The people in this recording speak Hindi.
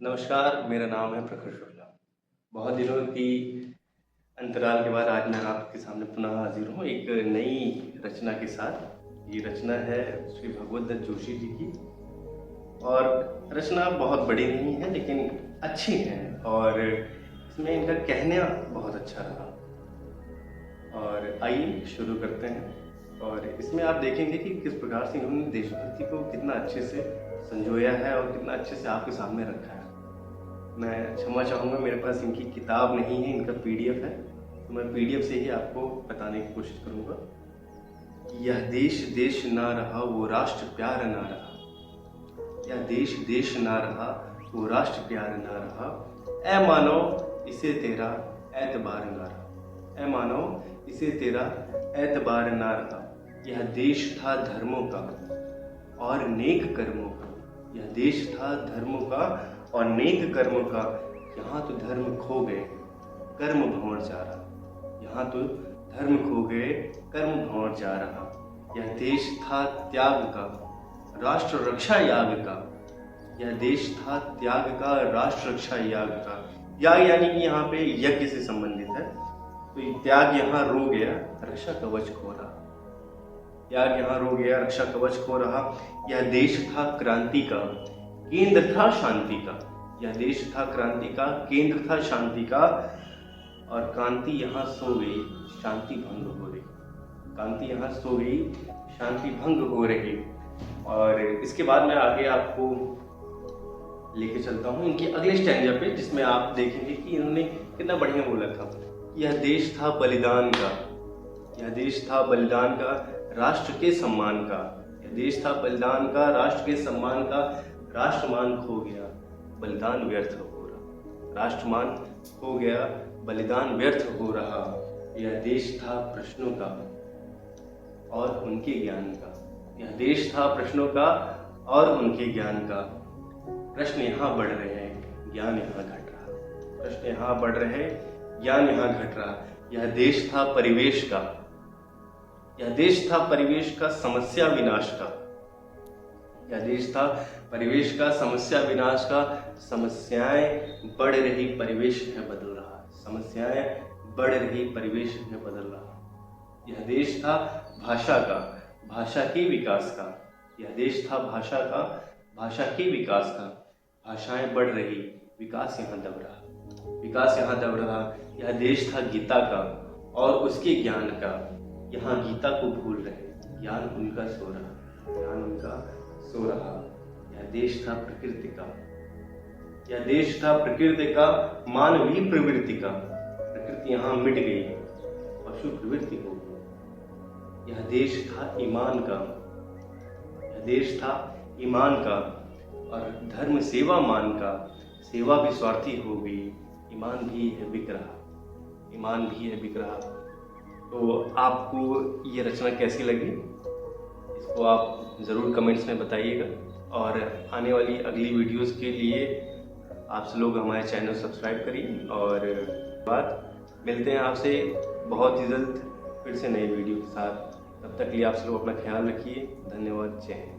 नमस्कार, मेरा नाम है प्रखर शुक्ला। बहुत दिनों की अंतराल के बाद आज मैं आपके सामने पुनः हाजिर हूँ एक नई रचना के साथ। ये रचना है श्री भगवत दत्त जोशी जी की और रचना बहुत बड़ी नहीं है लेकिन अच्छी है और इसमें इनका कहना बहुत अच्छा रहा। और आइए शुरू करते हैं। और इसमें आप देखेंगे कि किस प्रकार से इन्होंने देशभक्ति को कितना अच्छे से संजोया है और कितना अच्छे से आपके सामने रखा है। मैं क्षमा चाहूँगा, मेरे पास इनकी किताब नहीं है, इनका पीडीएफ है, तो मैं पीडीएफ से ही आपको बताने की कोशिश करूँगा। यह देश देश ना रहा वो राष्ट्र प्यार ना रहा, यह देश देश ना रहा वो राष्ट्र प्यार ना रहा, ऐ मानव इसे तेरा एतबार ना रहा, ऐ मानव इसे तेरा एतबार ना रहा। यह देश था धर्मों का और नेक कर्मों का, यह देश था धर्मों का और नेक कर्मों का। यहाँ तो धर्म खो गए कर्म भंवर जा रहा, यहाँ तो धर्म खो गए कर्म भंवर जा रहा। यह देश था त्याग का राष्ट्र रक्षा याग का, यह देश था त्याग का राष्ट्र रक्षा याग का। याग यानी कि यहाँ पे यज्ञ से संबंधित है, तो त्याग यहाँ रो गया रक्षा कवच खो रहा, त्याग यहाँ रो गया रक्षा कवच खो रहा। यह देश था क्रांति का केंद्र था शांति का, यह देश था क्रांति का केंद्र था शांति का। और क्रांति यहाँ सो गई शांति भंग हो रही, क्रांति यहाँ सो गई शांति भंग हो रही। और इसके बाद मैं आगे आपको लेके चलता हूँ इनके अगले स्टैंजा पे, जिसमें आप देखेंगे कि इन्होंने कितना बढ़िया बोला था। यह देश था बलिदान का, यह देश था बलिदान का राष्ट्र के सम्मान का, यह देश था बलिदान का राष्ट्र के सम्मान का। राष्ट्रमान खो गया बलिदान व्यर्थ हो रहा, राष्ट्रमान खो गया बलिदान व्यर्थ हो रहा। यह देश था प्रश्नों का और उनके ज्ञान का, यह देश था प्रश्नों का और उनके ज्ञान का। प्रश्न यहाँ बढ़ रहे हैं ज्ञान यहाँ घट रहा, प्रश्न यहाँ बढ़ रहे हैं ज्ञान यहाँ घट रहा। यह देश था परिवेश का, यह देश था परिवेश का समस्या विनाश का, यह देश था परिवेश का समस्या विनाश का। समस्याएं बढ़ रही परिवेश है बदल रहा, समस्याएं बढ़ रही परिवेश है बदल रहा। यह देश था भाषा का भाषा के विकास का, यह देश था भाषा का भाषा के विकास का। भाषाएं बढ़ रही विकास यहाँ दब रहा, विकास यहाँ दब रहा। यह देश था गीता का और उसके ज्ञान का, यहाँ गीता को भूल रहे ज्ञान उनका सो रहा, ज्ञान उनका सो रहा। यह देश था प्रकृति का, यह देश था प्रकृति का मानवीय प्रवृत्ति का। प्रकृति यहाँ मिट गई पशु प्रवृत्ति हो गई। यह देश था ईमान का, यह देश था ईमान का और धर्म सेवा मान का। सेवा भी स्वार्थी हो गई, ईमान भी है बिक रहा, ईमान भी है बिक रहा। तो आपको ये रचना कैसी लगी, इसको आप ज़रूर कमेंट्स में बताइएगा। और आने वाली अगली वीडियोस के लिए आप सब लोग हमारे चैनल सब्सक्राइब करिए। और बाद मिलते हैं आपसे बहुत ही जल्द फिर से नई वीडियो के साथ। तब तक के लिए आप सब लोग अपना ख्याल रखिए। धन्यवाद। जय हिंद।